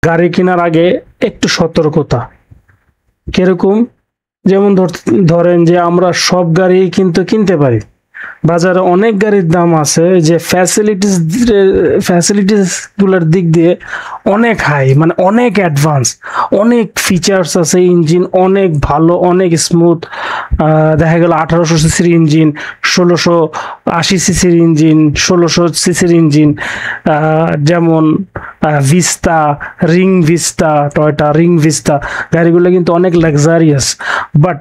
গাড়ি কেনার আগে একটু সতর্কতা। কিরকম? যেমন ধরেন যে আমরা সব গাড়ি কিন্তু কিনতে পারি, বাজারে অনেক গাড়ির দাম আছে যে ফ্যাসিলিটিস গুলোর দিক দিয়ে অনেক হাই, মানে অনেক অ্যাডভান্স, অনেক ফিচার্স আছে, ইঞ্জিন অনেক ভালো, অনেক স্মুথ। দেখা গেল 1800 সিসির ইঞ্জিন, 1680 সিসির ইঞ্জিন, 1600 সিসির ইঞ্জিন, যেমন ভিস্তা, টয়োটা রিং ভিস্তা গাড়িগুলো কিন্তু অনেক লাক্সারিয়াস। বাট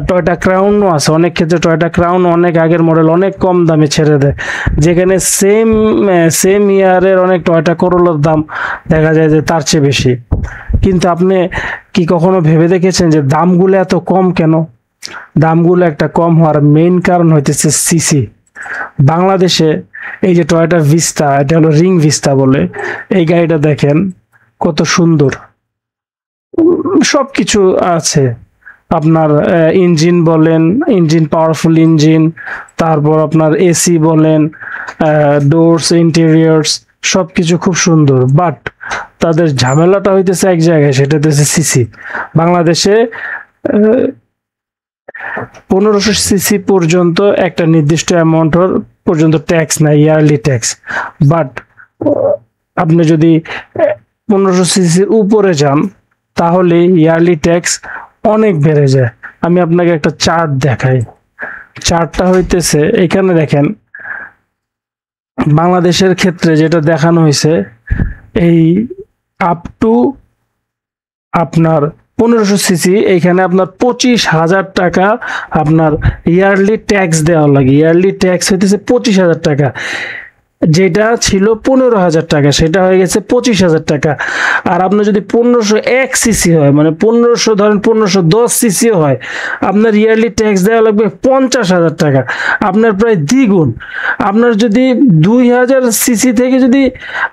টয়োটা ক্রাউনও আছে, অনেক ক্ষেত্রে টয়োটা ক্রাউন অনেক আগের মডেল অনেক কম দামে ছেড়ে দেয়, যেখানে সেম ইয়ারের অনেক টয়োটা করোলার দাম দেখা যায় যে তার চেয়ে বেশি। কিন্তু আপনি কি কখনো ভেবে দেখেছেন যে দামগুলো এত কম কেন? দামগুলো একটা কম হওয়ার মেইন কারণ হইতেছে সিসি। বাংলাদেশে এই যে টয়োটা ভিস্তা, এটা হলো রিং ভিস্তা বলে, এই গাড়িটা দেখেন কত সুন্দর, সবকিছু আছে আপনার। ইঞ্জিন বলেন, ইঞ্জিন পাওয়ারফুল ইঞ্জিন, তারপর আপনার এসি বলেন, ডোরস, ইন্টেরিয়র্স সবকিছু খুব সুন্দর। বাট তাদের ঝামেলাটা হইতেছে এক জায়গায়, সেটা হইতেছে সিসি। বাংলাদেশে 1500 সিসি পর্যন্ত একটা নির্দিষ্ট অ্যামাউন্ট পর্যন্ত ট্যাক্স নাই, ইয়ারলি ট্যাক্স। বাট আপনি যদি 1500 সিসির উপরে যান তাহলে ইয়ারলি ট্যাক্স অনেক বেড়ে যায়। আমি আপনাকে একটা চার্ট দেখাই। চার্টটা হইতেছে এখানে দেখেন, বাংলাদেশের ক্ষেত্রে যেটা দেখানো হয়েছে, এই আপ টু আপনার 1500 সিসি, এখানে আপনার 25,000 টাকা আপনার ইয়ারলি ট্যাক্স দেওয়া লাগে। ইয়ারলি ট্যাক্স হইতেছে 25,000 টাকা, যেটা ছিল 15,000 টাকা, সেটা হয়ে গেছে 25,000 টাকা। আর আপনার যদি 1501 সিসি হয়, মানে 1500 ধরেন 1510 সিসিও হয়, আপনার ইয়ারলি ট্যাক্স দেওয়া লাগবে 50,000 টাকা, আপনার প্রায় দ্বিগুণ। আপনার যদি 2000 সিসি থেকে যদি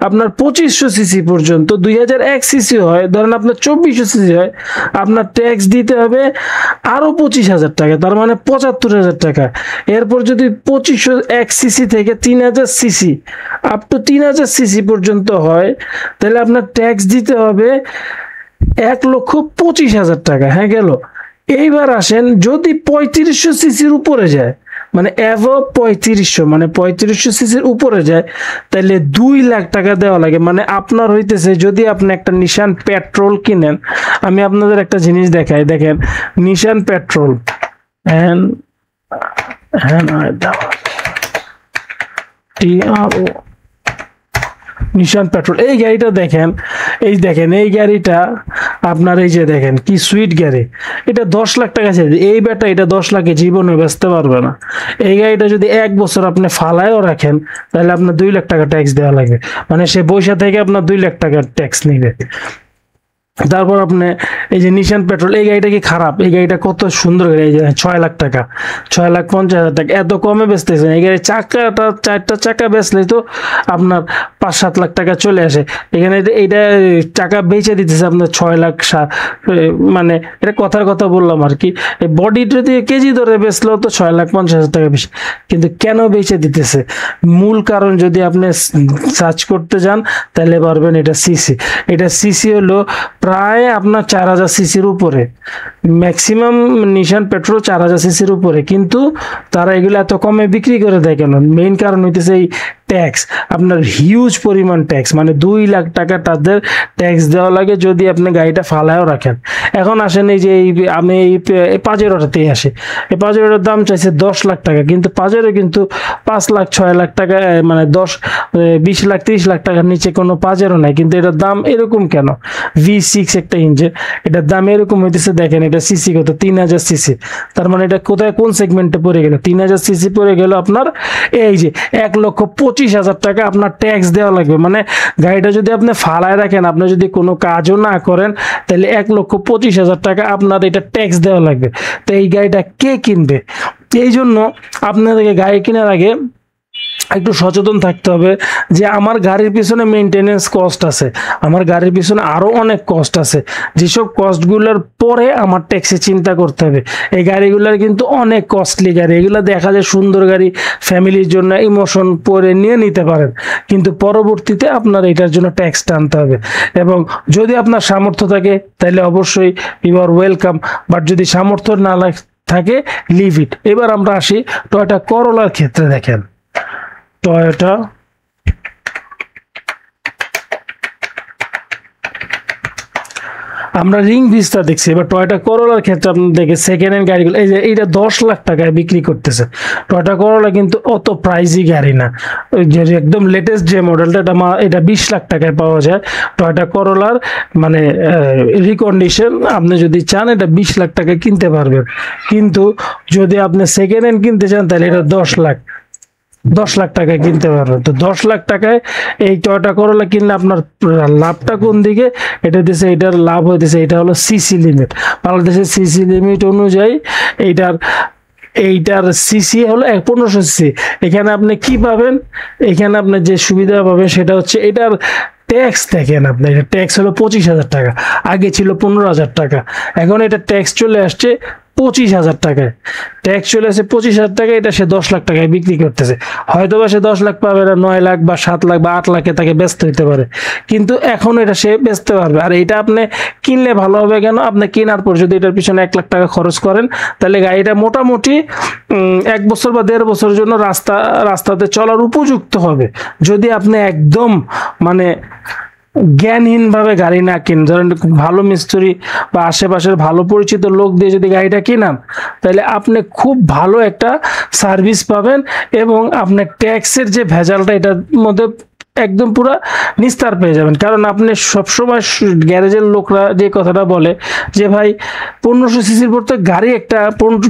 আপনার 2500 সিসি পর্যন্ত 2001 সিসি হয়, ধরেন আপনার 2400 সিসি হয়, আপনার ট্যাক্স দিতে হবে আরো 25,000 টাকা, তার মানে 75,000 টাকা। এরপর যদি 2501 সিসি থেকে 3000 সিসি আপ টু 3000 সিসি পর্যন্ত হয়, তাহলে আপনার ট্যাক্স দিতে হবে 1,25,000 টাকা। হ্যাঁ, গেল। এইবার আসেন যদি 3500 সিসির উপরে যায়, মানে অ্যাভব 3500, মানে 3500 সিসির উপরে যায়, তাহলে 2 লাখ টাকা দেওয়া লাগে। মানে আপনার হইতেছে, যদি আপনি একটা নিশান পেট্রোল কিনেন, আমি আপনাদের একটা জিনিস দেখাই, দেখেন নিশান পেট্রোল নিশান পেট্রোল, এই গাড়িটা দেখেন, এই দেখেন এই গাড়িটা আপনার, এই যে দেখেন কি সুইট গাড়ি, এটা 10 লাখ টাকা চাইছে। এই ব্যাটা এটা 10 লাখে জীবনে বেচতে পারবে না। এই গাড়িটা যদি 1 বছর আপনি ফালায়ও রাখেন, তাহলে আপনার 2 লাখ টাকা ট্যাক্স দেওয়া লাগবে, মানে সে পয়সা থেকে আপনার 2 লাখ টাকার ট্যাক্স নিবে। তারপর আপনি এই যে নিশান পেট্রোল, এই গাড়িটা কি খারাপ? এই গাড়িটা কত সুন্দর গাড়ি, এই যে 6 লাখ টাকা, 6,50,000 টাকা, এত কমে বেচতেছেন। এই গাড়ির চাকাটা 4টা চাকা বেচলে তো আপনার 5-7 লাখ টাকা চলে আসে। এখানে এইটা চাকা বেচে দিতেছে আপনার 6 লাখ, মানে এটা কথার কথা বললাম আর কি। এই বডি যদি কেজি ধরে বেচলেও তো 6,50,000 টাকা বেশি। কিন্তু কেন বেচে দিতেছে? মূল কারণ যদি আপনি সার্চ করতে যান তাহলে পারবেন এটা সিসি। এটা সিসি হলো প্রায় আপনার 4000 সিসির উপরে, ম্যাক্সিমাম নিশান পেট্রোল 4000 সিসির উপরে, কিন্তু তারা এগুলো এত কমে বিক্রি করে দেয় কেন? মেইন কারণ হইতেছে এই ট্যাক্স, আপনার হিউজ পরিমাণ ট্যাক্স, মানে 2 লাখ টাকা তাদের ট্যাক্স দেওয়া লাগে যদি আপনি গাড়িটা ফালায়ও রাখেন। এখন আসেন এই যে আমি এই পাজেরোটাতেই আসি, এই পাজেরোটার দাম চাইছে 10 লাখ টাকা, কিন্তু পাজেরো কিন্তু 5 লাখ 6 লাখ টাকা, মানে 20 লাখ 30 লাখ টাকার নিচে কোনো পাজেরো নাই। কিন্তু এটার দাম এরকম কেন? V6 একটা ইঞ্জিন, এটার দাম এরকম হইতেছে। দেখেন এটা সিসি কত, 3000 সিসি, তার মানে এটা কোথায় কোন সেগমেন্টে পড়ে গেল? 3000 সিসি পড়ে গেল আপনার এই যে 1,25,000 টাকা আপনার ট্যাক্স দেওয়া লাগবে। মানে গাড়িটা যদি আপনি ফালায় রাখেন, আপনি যদি কোনো কাজও না করেন, তাহলে 1,25,000 টাকা আপনার এটা ট্যাক্স দেওয়া লাগবে। তো এই গাড়িটা কে কিনবে? এই জন্য আপনাদেরকে গাড়ি কেনার আগে একটু সচেতন থাকতে হবে যে আমার গাড়ির পিছনে মেইনটেনেন্স কস্ট আছে, আমার গাড়ির পিছনে আরও অনেক কস্ট আছে, যেসব কস্টগুলোর পরে আমার ট্যাক্সে চিন্তা করতে হবে। এই গাড়িগুলোর কিন্তু অনেক কস্টলি গাড়ি, এগুলো দেখা যায় সুন্দর গাড়ি, ফ্যামিলির জন্য ইমোশন পরে নিয়ে নিতে পারেন, কিন্তু পরবর্তীতে আপনার এটার জন্য ট্যাক্স টানতে হবে। এবং যদি আপনার সামর্থ্য থাকে তাহলে অবশ্যই ইউ আর ওয়েলকাম, বাট যদি সামর্থ্য না থাকে লিভ ইট। এবার আমরা আসি টয়োটা করোলার ক্ষেত্রে। দেখেন টয়োটা আমরা রিং ভিস্তা দেখছি, এবার টয়োটা করোলার ক্ষেত্রে আপনি দেখে সেকেন্ড হ্যান্ড গাড়িগুলো, এই যে এইটা 10 লাখ টাকায় বিক্রি করতেছে। টয়োটা করোলা কিন্তু অত প্রাইসই গাড়ি না, ওই যে একদম লেটেস্ট যে মডেলটা এটা 20 লাখ টাকায় পাওয়া যায়। টয়োটা করোলার মানে রিকন্ডিশন আপনি যদি চান এটা 20 লাখ টাকায় কিনতে পারবেন, কিন্তু যদি আপনি সেকেন্ড হ্যান্ড কিনতে চান তাহলে এটা 10 লাখ টাকায় কিনতে পারবেন। তো 10 লাখ টাকায় এই টয়োটা করোলা কিনলে আপনার লাভটা কোন দিকে? এটা দিচ্ছে, এটার লাভ হইতেছে, এটা হলো সিসি লিমিট। বাংলাদেশের সিসি লিমিট অনুযায়ী এইটার সিসি হলো 1500 সিসি। এখানে আপনি কি পাবেন? এখানে আপনি যে সুবিধা পাবেন সেটা হচ্ছে এটার ট্যাক্স। দেখেন আপনি, এটা ট্যাক্স হলো 25,000 টাকা, আগে ছিল 15,000 টাকা, এখন এটা ট্যাক্স চলে আসছে 25,000 টাকায়। ট্যাক্স চলে আসে 25,000 টাকায়, এটা সে 10 লাখ টাকায় বিক্রি করতেছে। হয়তো বা সে 10 লাখ পাবে না, 9 লাখ বা 7 লাখ বা 8 লাখে তাকে ব্যস্ত হইতে পারে, কিন্তু এখন এটা সে বেচতে পারবে। আর এটা আপনি কিনলে ভালো হবে কেন? আপনি কেনার পর যদি এটার পিছনে 1 লাখ টাকা খরচ করেন তাহলে গাড়িটা মোটামুটি 1 বছর বা 1.5 বছরের জন্য রাস্তাতে চলার উপযুক্ত হবে। যদি আপনি একদম মানে জ্ঞানহীনভাবে গাড়ি না কিন, ধরেন ভালো মিস্ত্রি বা আশেপাশের ভালো পরিচিত লোক দিয়ে যদি গাড়িটা কিনান তাহলে আপনি খুব ভালো একটা সার্ভিস পাবেন, এবং আপনার ট্যাক্সের যে ভেজালটা এটার মধ্যে একদম পুরো নিস্তার পেয়ে যাবেন। কারণ আপনি সবসময় গ্যারেজের লোকরা যে কথাটা বলে যে ভাই 1500 সিসির গাড়ি একটা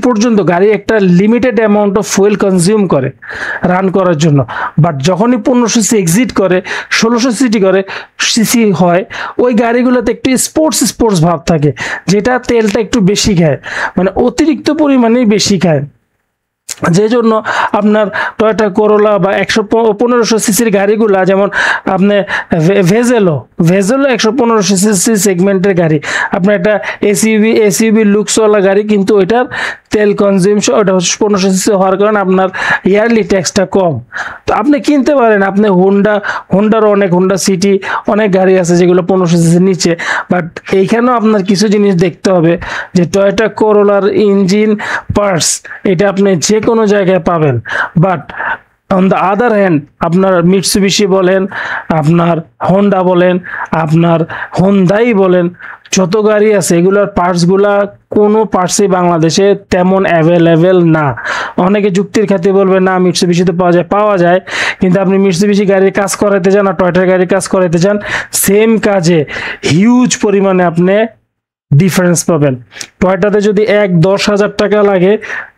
পর্যন্ত গাড়ি একটা limited amount of fuel consume করে রান করার জন্য, বাট যখনই 1500 সিসি এক্সিট করে 1600 সিসি হয়, ওই গাড়িগুলোতে একটু স্পোর্টস ভাব থাকে, যেটা তেলটা একটু বেশি খায়, মানে অতিরিক্ত পরিমাণেই বেশি খায়। যে জন্য আপনার টয়োটা করোলা বা 1500 সিসির গাড়িগুলা, যেমন আপনি ভেজেলো 115 সিসি সেগমেন্টের গাড়ি, আপনার একটা এসইউভি লুকসওয়ালা গাড়ি, কিন্তু ওইটার তেল কনজিউমশন ওটা 1500 সিসি হওয়ার কারণে আপনার ইয়ারলি ট্যাক্সটা কম। তো আপনি কিনতে পারেন, আপনি হোন্ডার হোন্ডা সিটি অনেক গাড়ি আছে যেগুলো 1500 সিসির নিচে, বাট এইখানেও আপনার কিছু জিনিস দেখতে হবে যে টয়োটা করোলার ইঞ্জিন পার্টস এটা আপনি যে কোনো জায়গায় পাবেন, but on the other hand আপনার মিৎসুবিশি বলেন, আপনার হোন্ডা বলেন, আপনার হোন্দাই বলেন, যত গাড়ি আছে এগুলোর পার্টসগুলা কোনো পার্টসই বাংলাদেশে তেমন অ্যাভেলেবেল না। অনেকে যুক্তির খাতে বলবে না মিৎসুবিশিতে পাওয়া যায়, কিন্তু আপনি মিৎসুবিশি গাড়ির কাজ করাতে চান আর টয়োটার গাড়ির কাজ করাতে চান, সেম কাজে হিউজ পরিমাণে আপনি ডিফারেন্স পাবেন। টয়োটাতে যদি 10,000 টাকা লাগে,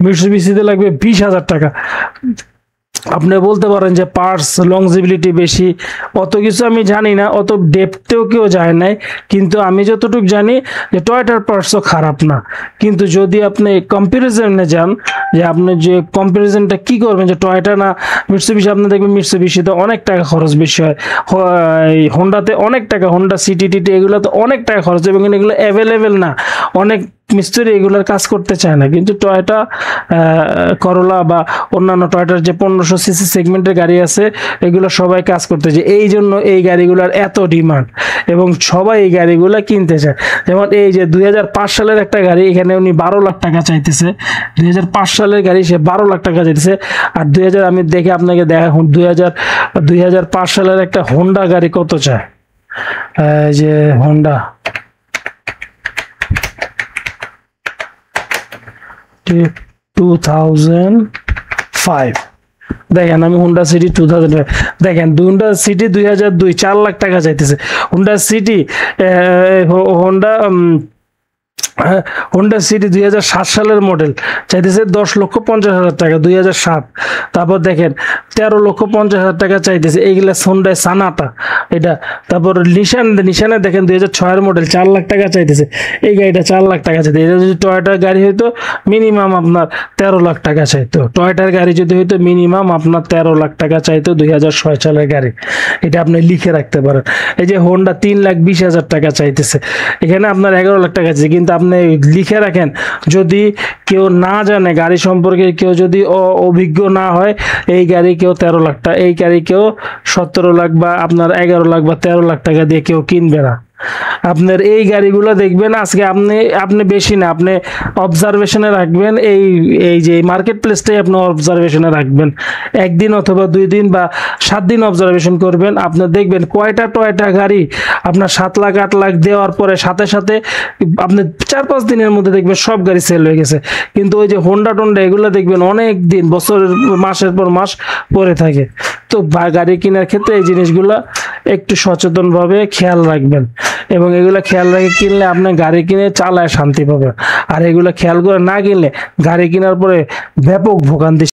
মিৎসুবিশিতে লাগবে 20,000 টাকা। আপনি বলতে পারেন যে পার্টস লংজিবিলিটি বেশি, অত কিছু আমি জানি না, অত ডেপথেও কেউ যায় নাই, কিন্তু আমি যতটুকু জানি যে টয়োটার পার্টসও খারাপ না। কিন্তু যদি আপনি কম্প্যারিজনে যান, যে আপনি যে কম্প্যারিজনটা কি করবেন যে টয়োটা না মিৎসুবিশি, আপনি দেখবেন মিৎসুবিশিতে অনেক টাকা খরচ বেশি হয়, হোন্ডাতে অনেক টাকা, হোন্ডা সিটি টিটি এগুলোতে অনেক টাকা খরচ, এবং এগুলো অ্যাভেলেবেল না, অনেক মিস্ত্রি এগুলোর কাজ করতে চায় না। কিন্তু টয়োটা করোলা বা অন্যান্য টয়োটার যে 1500 সিসি সেগমেন্টের গাড়ি আছে এগুলো সবাই কাজ করতে চায়, এই জন্য এই গাড়িগুলোর এত ডিমান্ড এবং সবাই এই গাড়িগুলো কিনতে চায়। যেমন এই যে 2005 সালের একটা গাড়ি, এখানে উনি 12 লাখ টাকা চাইতেছে, 2005 সালের গাড়ি সে 12 লাখ টাকা চাইতেছে। আর 2000 আমি দেখে আপনাকে দেখা 2005 সালের একটা হোন্ডা গাড়ি কত চায়, যে হোন্ডা 2005 দেখেন, আমি হোন্ডা সিটি 2005 দেখেন, হোন্ডা সিটি 2002 4 লাখ টাকা চাইতেছে। Honda city Honda Honda city 2007 সালের মডেল চাইতেছে 10,50,000 টাকা, 2007। তারপর দেখেন 13,50,000 টাকা চাইতেছে, এইগুলা হোন্ডা সানাটা এটা। তারপর নিশানে দেখেন 2006 এর মডেল 4 লাখ টাকা চাইতেছে, এই গাড়িটা 4 লাখ টাকা চাইতে। এটা যদি টয়োটার গাড়ি হইতো মিনিমাম আপনার 13 লাখ টাকা চাইতো। টয়োটার গাড়ি যদি হইতো মিনিমাম আপনার 13 লাখ টাকা চাইতো, 2006 সালের গাড়ি। এটা আপনি লিখে রাখতে পারেন। এই যে হোন্ডা 3,20,000 টাকা চাইতেছে, এখানে আপনার 11 লাখ টাকা চাইছে। কিন্তু আপনি লিখে রাখেন, যদি কেউ না জানে গাড়ি সম্পর্কে, কেউ যদি অভিজ্ঞ না হয়, এই গাড়ি কেউ 13 লাখ টাকা, এই গাড়ি কেউ 17 লাখ বা আপনার 11 লাখ বা 13 লাখ টাকা দিয়ে কেউ কিনবে না। আপনার এই গাড়িগুলো দেখবেন আজকে আপনি বেশি না, আপনি অবজারভেশনে রাখবেন, এই যে মার্কেট প্লেসটাই আপনি অবজারভেশনে রাখবেন। একদিন অথবা 2 দিন বা 7 দিন অবজারভেশন করবেন, আপনি দেখবেন কয়টা টয়টা গাড়ি আপনার 7 লাখ 8 লাখ দেওয়ার পরে সাথে সাথে আপনি 4-5 দিনের মধ্যে দেখবেন সব গাড়ি সেল হয়ে গেছে। কিন্তু ওই যে হোন্ডা টোন্ডা এগুলো দেখবেন অনেক দিন, বছরের মাসের পর মাস পরে থাকে। তো গাড়ি কেনার ক্ষেত্রে এই জিনিসগুলো একটু সচেতনভাবে খেয়াল রাখবেন, এবং এগুলো খেয়াল রেখে কিনলে আপনি গাড়ি কিনে চালায় শান্তি পাবেন। আর এগুলো খেয়াল করে না কিনলে গাড়ি কেনার পরে ব্যাপক ভোগান্তি